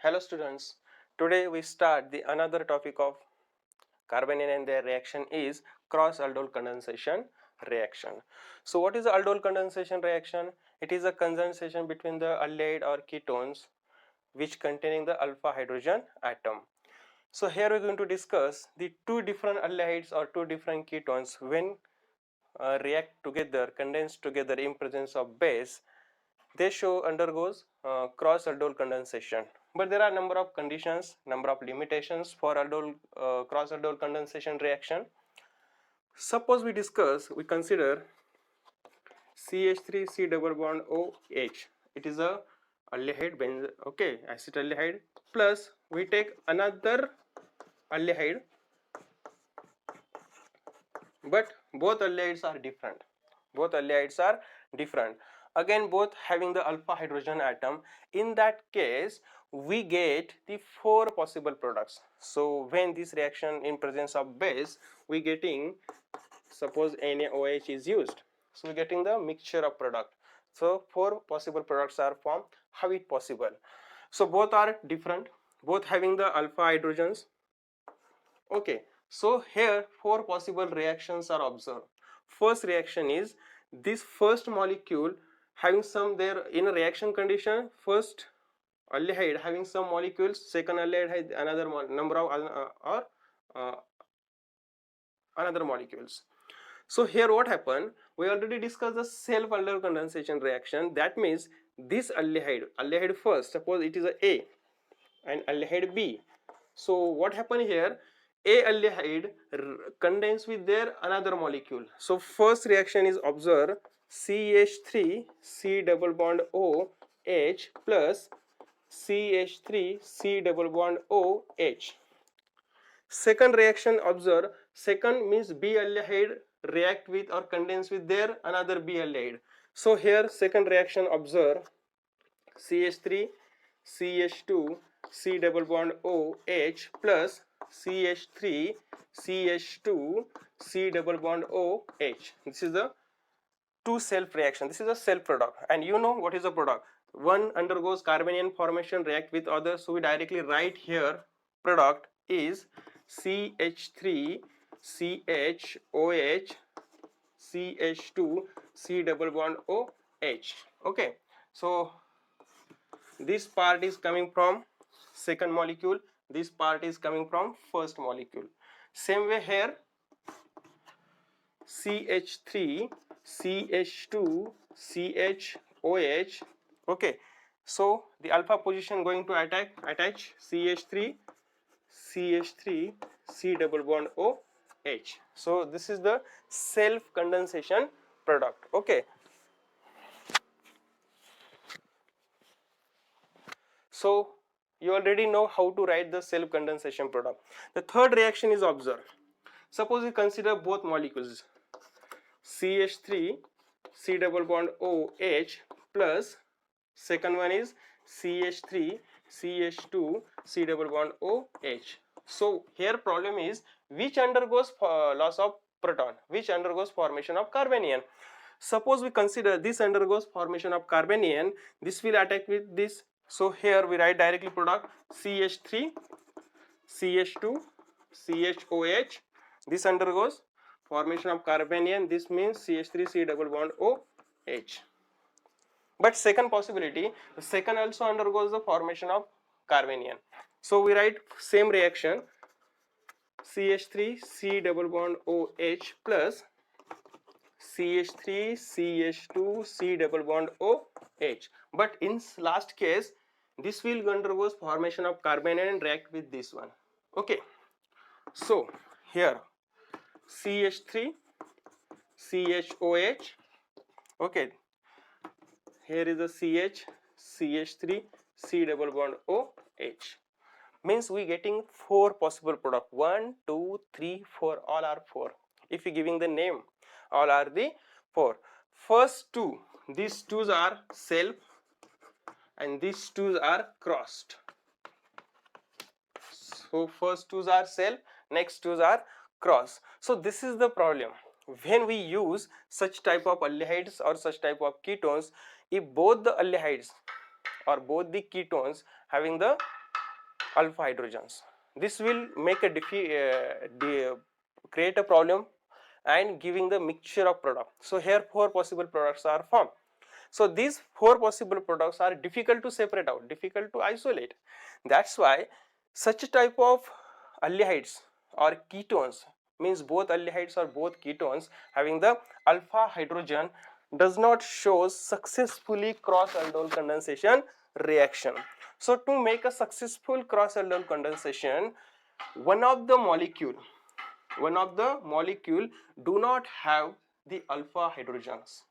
Hello students, today we start the another topic of carbanion and their reaction is cross aldol condensation reaction. So what is the aldol condensation reaction? It is a condensation between the aldehyde or ketones which containing the alpha hydrogen atom. So here we are going to discuss the two different aldehydes or two different ketones when react together, condense together in presence of base, they show undergoes cross aldol condensation. But there are number of conditions, number of limitations for aldol cross aldol condensation reaction. Suppose we consider CH3 C double bond OH. It is a aldehyde acetaldehyde, plus we take another aldehyde, but both aldehydes are different. Both aldehydes are different. Again, both having the alpha hydrogen atom. In that case, we get the four possible products. So when this reaction in presence of base, we getting, suppose NaOH is used, so we getting the mixture of product. So four possible products are formed. How it possible? So both are different, both having the alpha hydrogens. Okay, so here four possible reactions are observed. First reaction is this first molecule having some there in a reaction condition, first aldehyde having some molecules, second aldehyde has another number of uh, another molecules. So here what happened, we already discussed the self aldol condensation reaction. That means this aldehyde first, suppose it is a and aldehyde B. So what happened here, a aldehyde condense with their another molecule. So first reaction is observed, CH3 C double bond O H plus CH3 C double bond O H. Second reaction observed, second means B aldehyde react with or condense with their another B aldehyde. So here second reaction observed, CH3 CH2 C double bond OH plus CH3 CH2 C double bond OH. This is the two self reaction. This is a self product, and you know what is the product. One undergoes carbanion formation, react with other. So we directly write here product is CH3 CHOH CH2 C double bond OH. Okay, so this part is coming from second molecule, this part is coming from first molecule. Same way here, CH3 CH2 CHOH. Okay, so the alpha position going to attach CH3 CH3 C double bond OH. So this is the self condensation product. Okay, so you already know how to write the self condensation product. The third reaction is observed. Suppose we consider both molecules, CH3 C double bond OH plus second one is CH3 CH2 C double bond OH. So here problem is which undergoes loss of proton, which undergoes formation of carbanion. Suppose we consider this undergoes formation of carbanion, this will attack with this. So here we write directly product CH3 CH2 CHOH. This undergoes formation of carbanion, this means CH3 C double bond OH. But second possibility, the second also undergoes the formation of carbanion. So we write same reaction CH3 C double bond OH plus CH3 CH2 C double bond OH. But in last case, this will undergoes formation of carbanion and react with this one. Okay, so here CH3 CHOH. Okay, here is the CH3 C double bond OH. Means we getting four possible product, 1 2 3 4, all are four. If you giving the name, all are the four. First two, these twos are self and these twos are crossed. So first twos are self, next twos are cross. So this is the problem. When we use such type of aldehydes or such type of ketones, if both the aldehydes or both the ketones having the alpha hydrogens. This will make a create a problem and giving the mixture of product. So here 4 possible products are formed. So these 4 possible products are difficult to separate out, difficult to isolate. That's why such type of aldehydes or ketones, means both aldehydes or both ketones having the alpha hydrogen, does not show successfully cross aldol condensation reaction. So to make a successful cross aldol condensation, one of the molecule do not have the alpha hydrogens.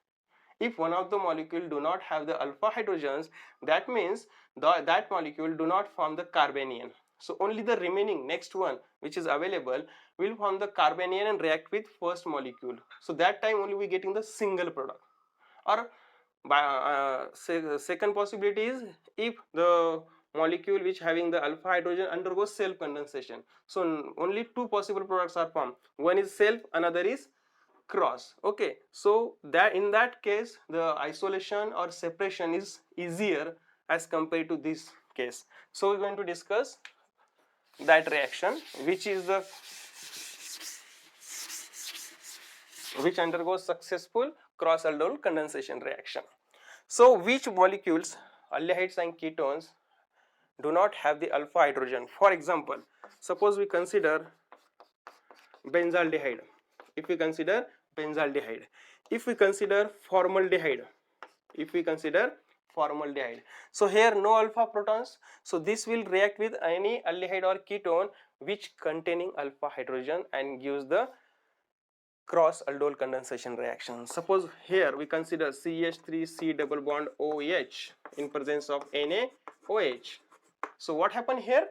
If one of the molecule do not have the alpha hydrogens, that means that molecule do not form the carbanion. So only the remaining next one which is available will form the carbanion and react with first molecule. So that time only we getting the single product. Or by second possibility is if the molecule which having the alpha hydrogen undergoes self condensation. So only 2 possible products are formed. One is self, another is cross. Okay, so that in that case the isolation or separation is easier as compared to this case. So we're going to discuss that reaction which undergoes successful cross aldol condensation reaction. So which molecules, aldehydes and ketones, do not have the alpha hydrogen? For example, suppose we consider benzaldehyde. If we consider benzaldehyde, if we consider formaldehyde, so here no alpha protons, so this will react with any aldehyde or ketone which containing alpha hydrogen and gives the cross aldol condensation reaction. Suppose here we consider CH3C double bond OH in presence of NaOH. So what happened here?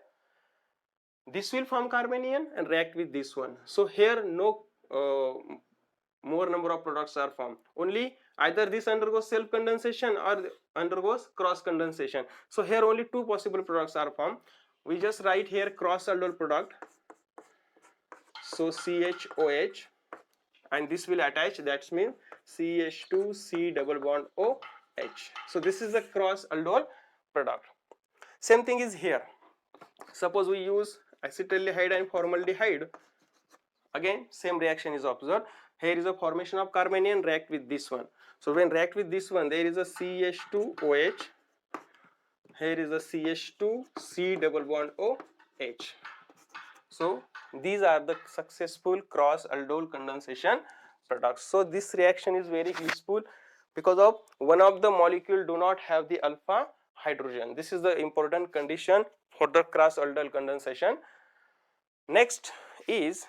This will form carbanion and react with this one. So here no more number of products are formed. Only either this undergoes self condensation or undergoes cross condensation. So here only 2 possible products are formed. We just write here cross aldol product. So CHOH, and this will attach, that means CH2C double bond OH. So this is the cross aldol product. Same thing is here. Suppose we use acetaldehyde and formaldehyde. Again same reaction is observed. Here is a formation of carbanion, react with this one. So when react with this one, there is a CH2OH. Here is a CH2C double bond OH. So these are the successful cross aldol condensation products. So this reaction is very useful because of one of the molecule do not have the alpha hydrogen. This is the important condition for the cross aldol condensation. Next is,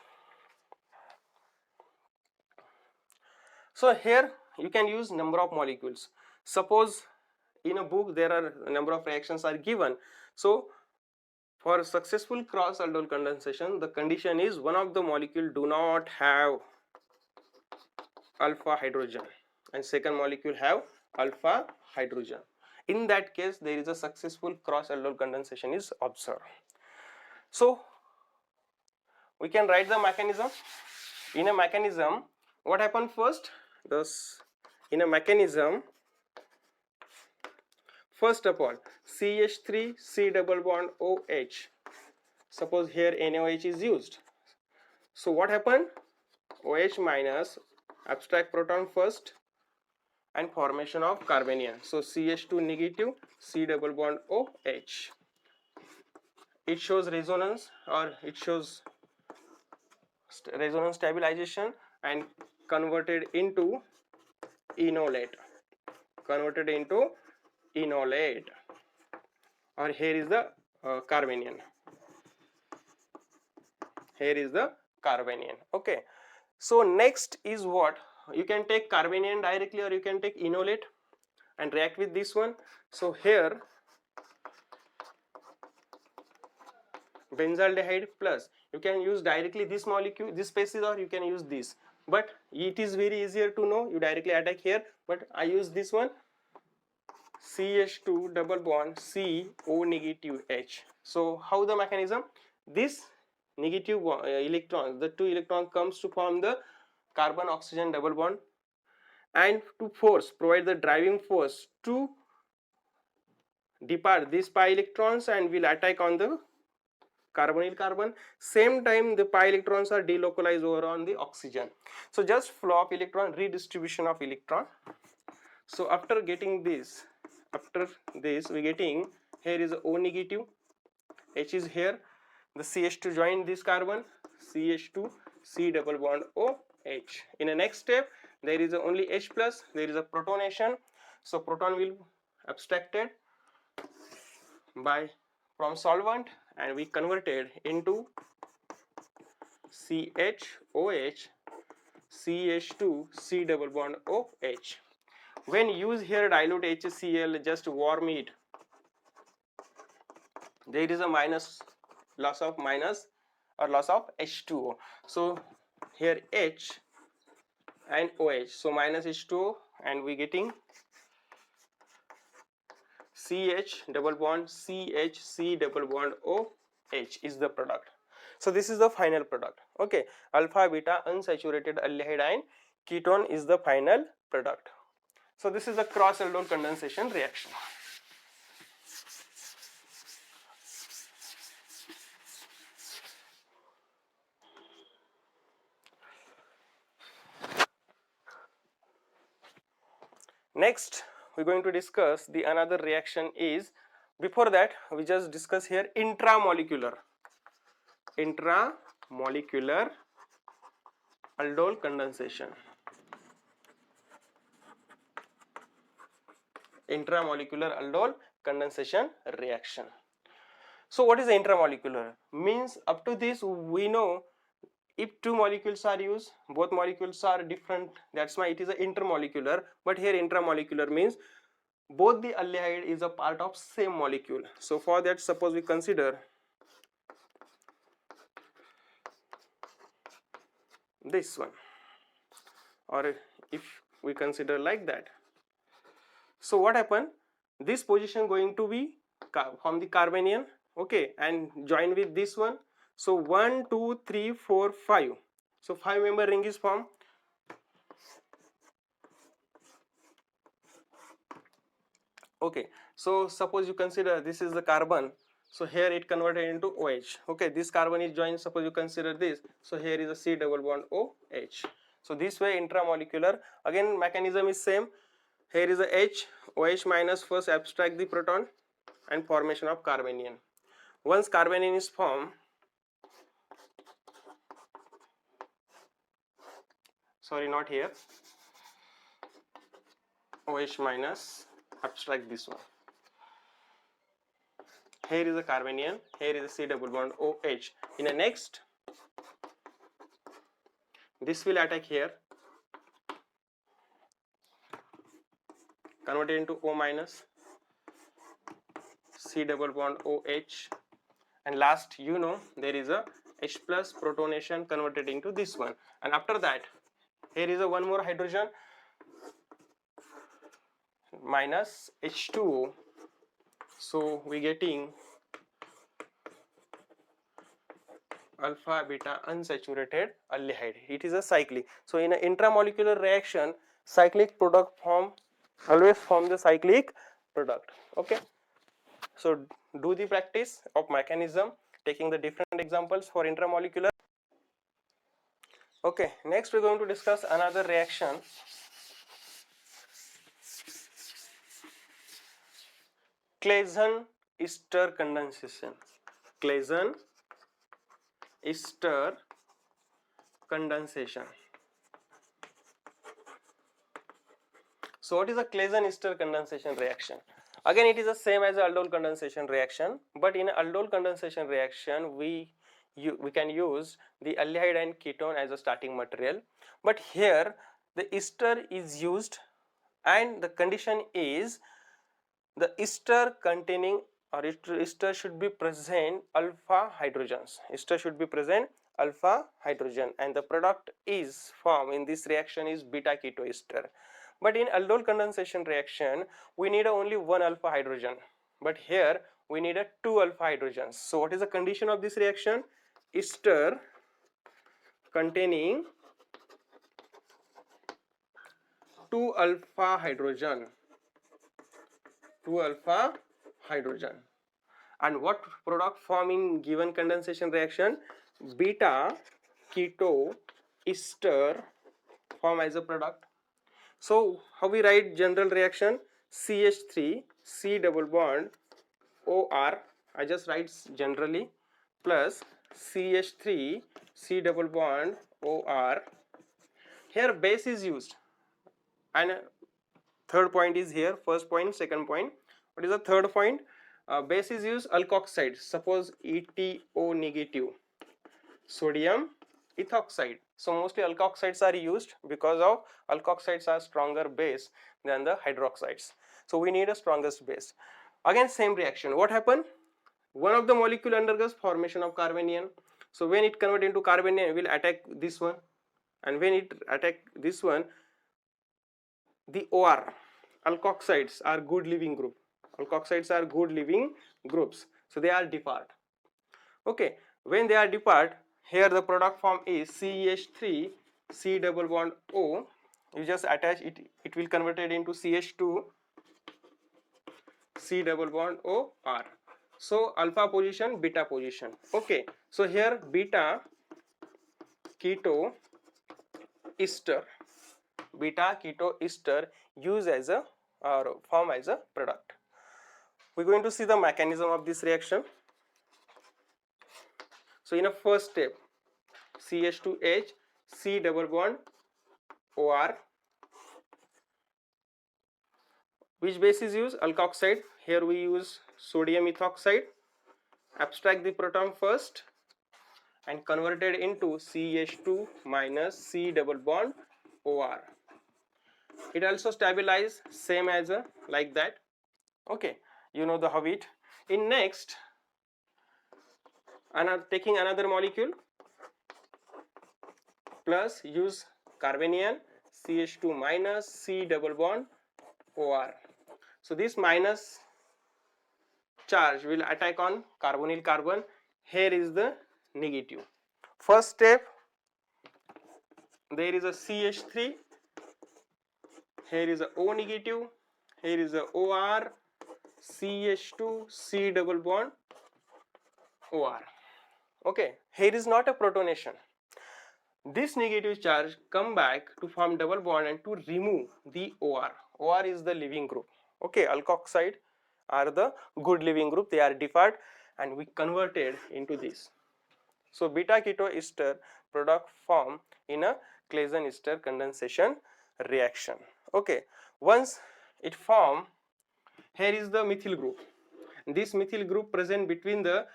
so here you can use number of molecules. Suppose in a book there are a number of reactions are given. So for successful cross aldol condensation, the condition is one of the molecule do not have alpha hydrogen and second molecule have alpha hydrogen. In that case there is a successful cross aldol condensation is observed. So we can write the mechanism. In a mechanism, what happened first? Thus in a mechanism, first of all CH3C double bond OH. Suppose here NaOH is used. So what happened? OH minus abstract proton first and formation of carbanion. So CH2 negative C double bond OH. It shows resonance, or it shows resonance stabilization and converted into enolate. Or here is the carbanion. Okay. So next is what? You can take carbanion directly or you can take enolate and react with this one. So here benzaldehyde plus, you can use directly this molecule, this species, or you can use this, but it is very easier to know, you directly attack here, but I use this one, CH2 double bond C O negative H. So how the mechanism? This negative electron, the 2 electron comes to form the carbon oxygen double bond and to provide the driving force to depart these pi electrons and will attack on the carbonyl carbon. Same time the pi electrons are delocalized over on the oxygen. So just flow of electron, redistribution of electron. So after getting this, we getting here is O negative, H is here, the CH2 join this carbon, CH2 C double bond OH. In the next step there is only H plus, there is a protonation, so proton will abstracted by from solvent and we converted into CHOH CH2 C double bond OH. When use here dilute HCl, just warm it, there is a loss of H2O. So here H and OH, so minus H2O and we getting CH double bond CH C double bond OH is the product. So this is the final product. Okay, alpha beta unsaturated aldehyde and ketone is the final product. So this is the cross aldol condensation reaction. Next we are going to discuss the another reaction is, before that we just discuss here intramolecular aldol condensation. Intramolecular aldol condensation reaction. So what is the intramolecular? Means up to this we know if two molecules are used, both molecules are different, that's why it is a intermolecular. But here intramolecular means both the aldehyde is a part of same molecule. So for that, suppose we consider this one, or if we consider like that. So what happen? This position going to be from the carbanion, okay, and join with this one. So 1, 2, 3, 4, 5. So 5 member ring is formed. Okay, so suppose you consider this is the carbon, so here it converted into OH. Okay, this carbon is joined, suppose you consider this, so here is a C double bond OH. So this way intramolecular, again mechanism is same. Here is a H, OH minus first abstract the proton and formation of carbanion. Once carbanion is formed, sorry not here, OH minus abstract this one. Here is a carbanion, here is a C double bond OH. In the next, this will attack here, converted into O minus, C double bond OH, and last you know there is a H plus protonation converted into this one, and after that here is a one more hydrogen minus H2O, so we getting alpha beta unsaturated aldehyde. It is a cyclic. So in an intramolecular reaction, cyclic product always form the cyclic product. Okay, so do the practice of mechanism, taking the different examples for intramolecular. Okay, next we are going to discuss another reaction, Claisen-Ester condensation. Claisen-Ester condensation. So what is a Claisen-Ester condensation reaction? Again it is the same as aldol condensation reaction, but in aldol condensation reaction we can use the aldehyde and ketone as a starting material, but here the ester is used and the condition is the ester containing or ester should be present alpha hydrogens. Ester should be present alpha hydrogen and the product is formed in this reaction is beta ketoester. But in aldol condensation reaction we need only one alpha hydrogen, but here we need a two alpha hydrogens. So what is the condition of this reaction? Ester containing two alpha hydrogen. And what product form in given condensation reaction? Beta keto ester form as a product. So how we write general reaction? CH3 C double bond OR, I just write generally, plus CH3 C double bond OR. Here base is used, and third point is here, first point, second point. What is the third point? Base is used alkoxide, suppose ETO negative, sodium ethoxide. So mostly alkoxides are used because of alkoxides are stronger base than the hydroxides. So we need a strongest base. Again same reaction. What happened? One of the molecule undergoes formation of carbanion. So when it convert into carbanion, it will attack this one, and when it attack this one, the OR alkoxides are good leaving group. Alkoxides are good leaving groups, so they are depart. Okay, when they are depart, here the product form is CH3 C double bond O. You just attach it, it will convert it into CH2 C double bond O R. So alpha position, beta position. Okay, so here beta keto ester, beta keto ester used as a or form as a product. We are going to see the mechanism of this reaction. So in a first step, CH2H C double bond OR. Which base is used? Alkoxide. Here we use sodium ethoxide. Abstract the proton first and converted into CH2 minus C double bond OR. It also stabilize same as a like that. Okay, you know the how it. In next, taking another molecule plus use carbanion CH2 minus C double bond OR. So this minus charge will attack on carbonyl carbon. Here is the negative. First step, there is a CH3, here is a O negative, here is a OR, CH2 C double bond OR. Okay, here is not a protonation. This negative charge come back to form double bond and to remove the OR. OR is the leaving group. Okay, alkoxide are the good leaving group, they are deferred and we converted into this. So beta keto ester product form in a Claisen ester condensation reaction. Okay, once it form, here is the methyl group. This methyl group present between the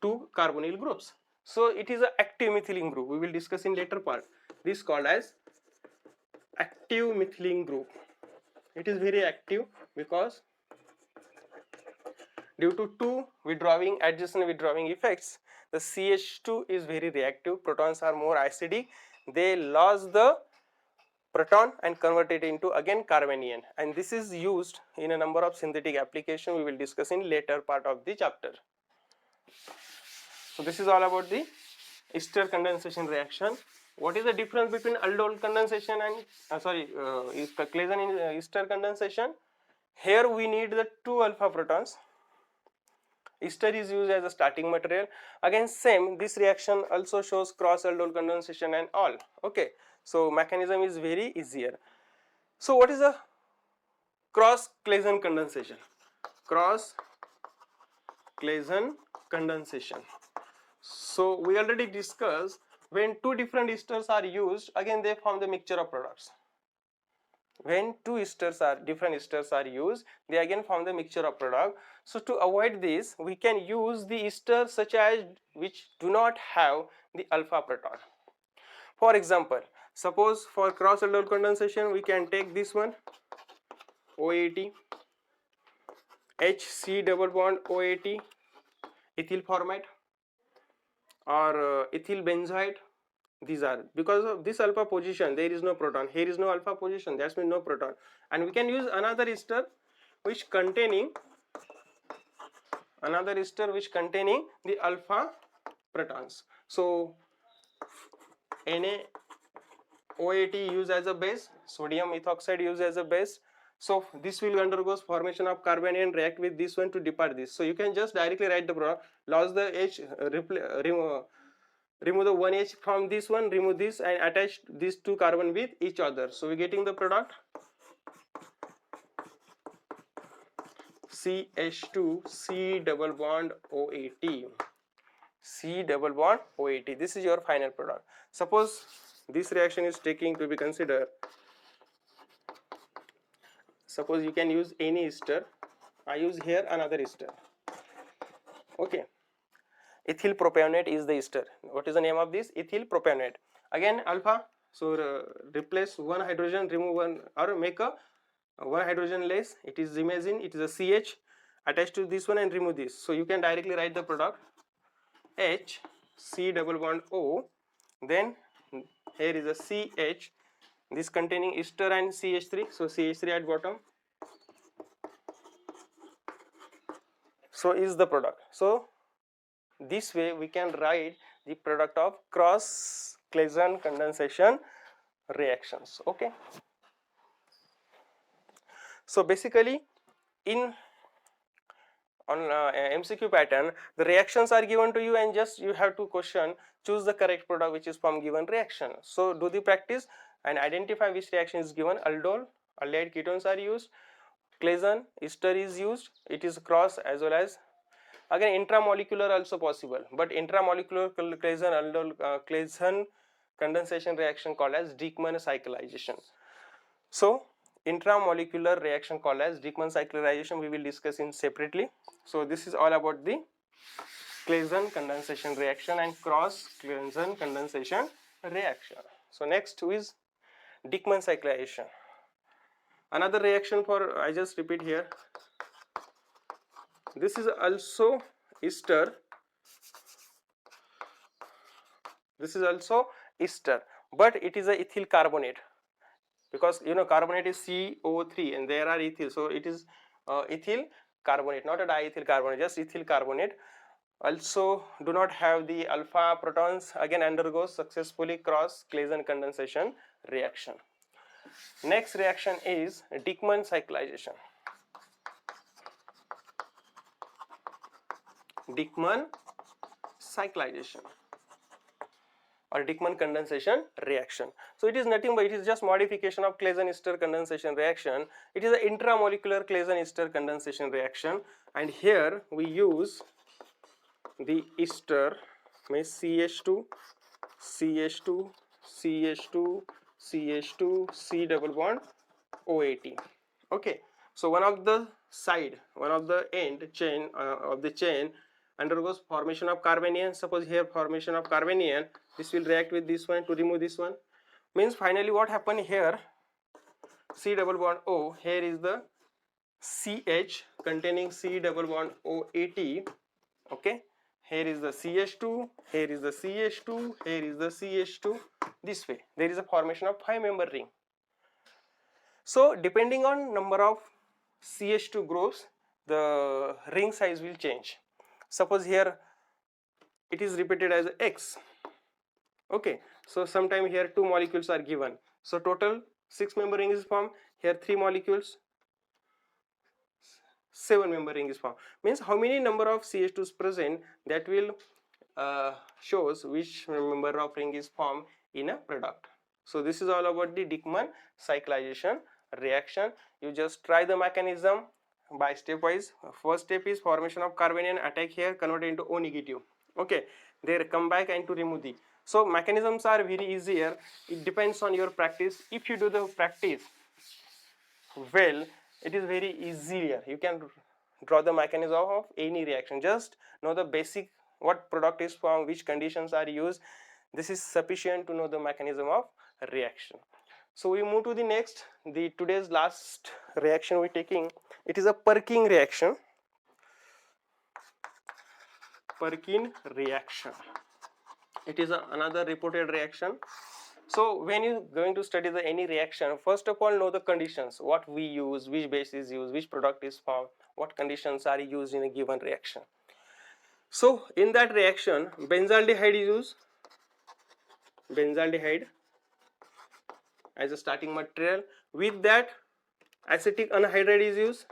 two carbonyl groups. So it is an active methylene group. We will discuss in later part. This is called as active methylene group. It is very active because due to two withdrawing adjacent withdrawing effects, the CH2 is very reactive. Protons are more acidic. They lost the proton and convert it into again carbanion, and this is used in a number of synthetic applications we will discuss in later part of the chapter. So this is all about the ester condensation reaction. What is the difference between aldol condensation and Claisen ester condensation? Here we need the two alpha protons. Ester is used as a starting material. Again same, this reaction also shows cross aldol condensation and all. Okay, so mechanism is very easier. So what is a cross Claisen condensation? Cross Claisen condensation. So we already discussed, when two different esters are used, again they form the mixture of products. When two esters are different esters are used, they again form the mixture of product. So to avoid this, we can use the esters such as which do not have the alpha proton. For example, suppose for cross aldol condensation we can take this one, OAT, HC double bond OAT, ethyl formate or ethyl benzoate. These are, because of this alpha position there is no proton, here is no alpha position, that means no proton, and we can use another ester which containing the alpha protons. So NaOAT used as a base, sodium ethoxide used as a base, So this will undergoes formation of carbanion, react with this one to depart this. So you can just directly write the product, lose the H, remove the one H from this one, remove this and attach these two carbon with each other. So we are getting the product CH2 C double bond OAT. C double bond OAT. This is your final product. Suppose this reaction is taking to be considered. Suppose you can use any ester. I use here another ester. Okay. Ethyl propionate is the ester. What is the name of this? Ethyl propionate. Again alpha. So replace one hydrogen, remove one or make a one hydrogen less. It is imagine it is a CH attached to this one and remove this. So you can directly write the product H C double bond O. Then here is a CH. This containing ester and CH3. So CH3 at bottom. So is the product. So this way we can write the product of cross Claisen condensation reactions. Okay. So basically in on MCQ pattern, the reactions are given to you and just you have to question, choose the correct product which is from given reaction. So do the practice and identify which reaction is given. Aldol, aldehyde ketones are used, Claisen, ester is used, it is cross as well as again intramolecular also possible, but intramolecular Claisen aldol Claisen condensation reaction called as Dieckmann cyclization. So intramolecular reaction called as Dieckmann cyclization we will discuss in separately. So this is all about the Claisen condensation reaction and cross Claisen condensation reaction. So next is Dieckmann cyclization. Another reaction for, I just repeat here, this is also ester. This is also ester, but it is a ethyl carbonate, because you know carbonate is CO3 and there are ethyl, so it is ethyl carbonate, not a diethyl carbonate, just ethyl carbonate. Also do not have the alpha protons, again undergoes successfully cross Claisen condensation reaction. Next reaction is Dieckmann cyclization. Dieckmann cyclization or Dieckmann condensation reaction. So it is nothing but it is just modification of Claisen ester condensation reaction. It is an intramolecular Claisen ester condensation reaction, and here we use the ester means CH2, CH2, CH2, CH2, C double bond OAT. Okay, so one of the side, one of the end chain of the chain undergoes formation of carbanion. Suppose here formation of carbanion, this will react with this one to remove this one. Means finally what happened here, C double bond O, here is the CH containing C double bond OAT. Okay, here is the CH2, here is the CH2, here is the CH2. This way there is a formation of 5-member ring. So depending on number of CH2 groups, the ring size will change. Suppose here it is repeated as X. Okay, so sometime here 2 molecules are given. So total 6-member ring is formed. Here 3 molecules, 7-member ring is formed. Means how many number of CH2s present, that will shows which member of ring is formed in a product. So this is all about the Dieckmann cyclization reaction. You just try the mechanism by stepwise. First step is formation of carbanion, attack here, convert into O negative. Okay, they come back and to remove the. So mechanisms are very easier. It depends on your practice. If you do the practice well, it is very easier. You can draw the mechanism of any reaction. Just know the basic, what product is formed, which conditions are used. This is sufficient to know the mechanism of reaction. So we move to the next, the today's last reaction we're taking. It is a Perkin reaction. Perkin reaction. It is another reported reaction. So when you going to study the any reaction, first of all know the conditions, what we use, which base is used, which product is formed, what conditions are used in a given reaction. So in that reaction, benzaldehyde is used, benzaldehyde as a starting material. With that acetic anhydride is used.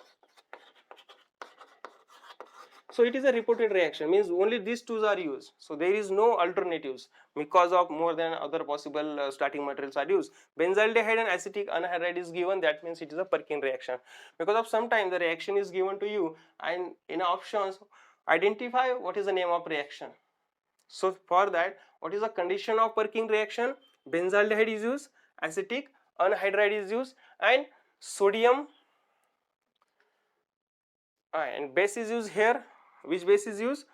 So it is a reported reaction, means only these two are used. So there is no alternatives because of more than other possible starting materials are used. Benzaldehyde and acetic anhydride is given, that means it is a Perkin reaction. Because of sometime the reaction is given to you and in options identify what is the name of reaction. So for that, what is the condition of Perkin reaction? Benzaldehyde is used, acetic anhydride is used, and sodium and base is used here. Which base is used?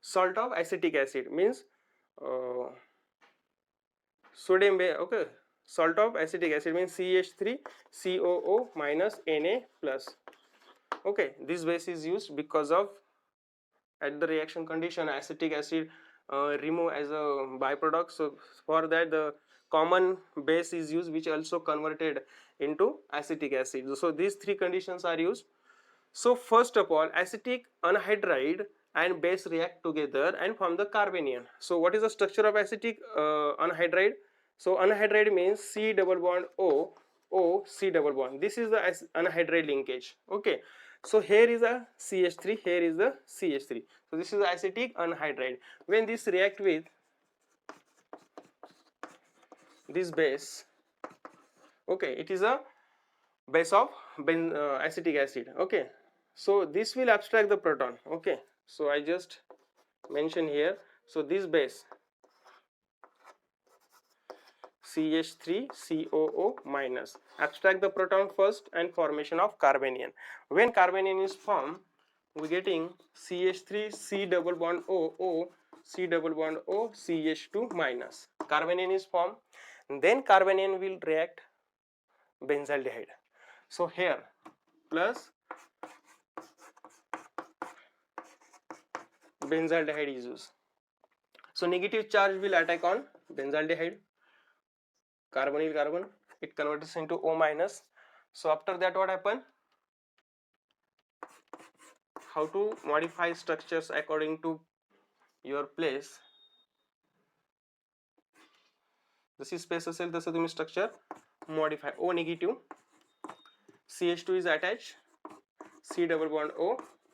Salt of acetic acid, means uh, sodium base, okay, salt of acetic acid means CH3COO minus Na plus. Okay, this base is used because of at the reaction condition acetic acid remove as a byproduct. So for that the common base is used which also converted into acetic acid. So these three conditions are used. So first of all, acetic anhydride and base react together and form the carbanion. So what is the structure of acetic anhydride? So anhydride means C double bond O, O C double bond. This is the anhydride linkage. Okay. So here is a CH3, here is the CH3. So this is the acetic anhydride. When this react with this base, okay, it is a base of acetic acid. Okay, so this will abstract the proton. Okay, so I just mention here. So this base CH3COO minus abstract the proton first and formation of carbanion. When carbanion is formed, we getting CH3 C double bond O C double bond O CH2 minus. Carbanion is formed, then carbanion will react benzaldehyde. So here plus benzaldehyde is used. So negative charge will attack on benzaldehyde, carbonyl carbon, it converts into O minus. So after that what happen? How to modify structures according to your place. जशी space असेल तसं तुम्ही structure modify. O negative, CH2 is attached, C double bond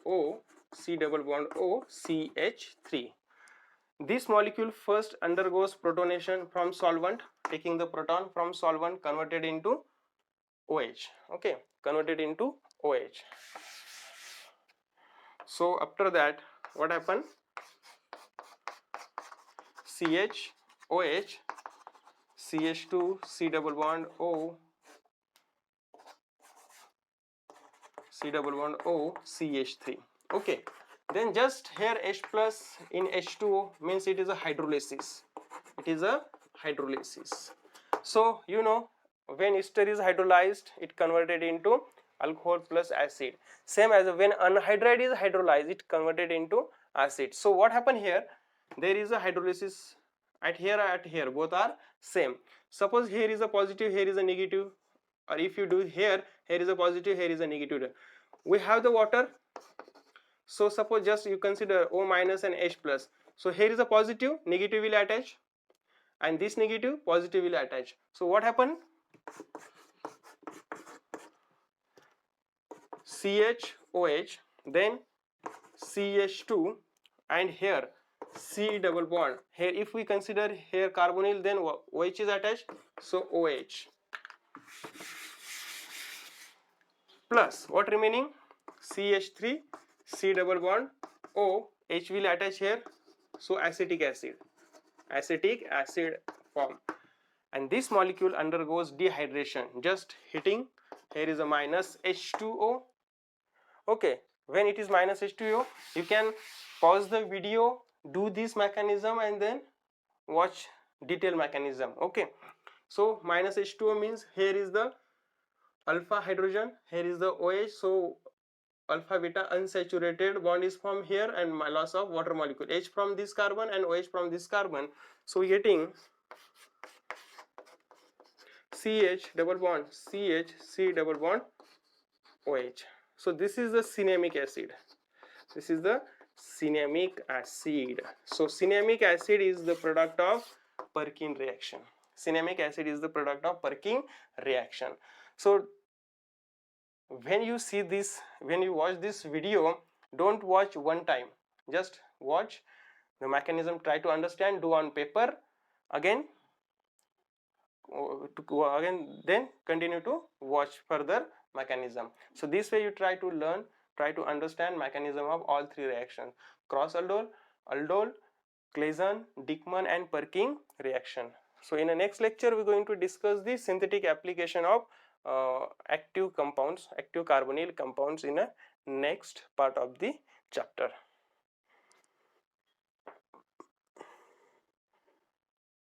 O, C double bond O, CH3. This molecule first undergoes protonation from solvent, taking the proton from solvent converted into OH. Okay, converted into OH. So after that, what happened? CH, OH, CH2, C double bond O, C double bond O, CH3. Okay, then just here H plus in H2O means it is a hydrolysis. It is a hydrolysis. So you know when ester is hydrolyzed, it converted into alcohol plus acid. Same as when anhydride is hydrolyzed, it converted into acid. So what happened here? There is a hydrolysis at here, both are same. Suppose here is a positive, here is a negative, or if you do here is a positive, here is a negative. We have the water. So suppose just you consider O minus and H plus. So here is a positive, negative will attach, and this negative, positive will attach. So what happened? CHOH, then CH2, and here C double bond. Here if we consider here carbonyl, then OH is attached, so OH. Plus what remaining? CH3, C double bond O, H will attach here, so acetic acid form, and this molecule undergoes dehydration, just heating. Here is a minus H2O. Okay, when it is minus H2O, you can pause the video, do this mechanism, and then watch detailed mechanism. Okay, so minus H2O means here is the alpha hydrogen, here is the OH, so alpha beta unsaturated bond is formed here, and loss of water molecule, H from this carbon and OH from this carbon. So we getting CH double bond CH, C double bond OH. So this is the cinnamic acid. This is the cinnamic acid. So cinnamic acid is the product of Perkin reaction. cinnamic acid is the product of Perking reaction. So when you see this, when you watch this video, don't watch one time, just watch the mechanism, try to understand, do on paper, again then continue to watch further mechanism. So this way you try to learn, try to understand mechanism of all three reactions: cross aldol, aldol, Claisen, Dickmann and Perking reaction. So in the next lecture we are going to discuss the synthetic application of active compounds, active carbonyl compounds in a next part of the chapter.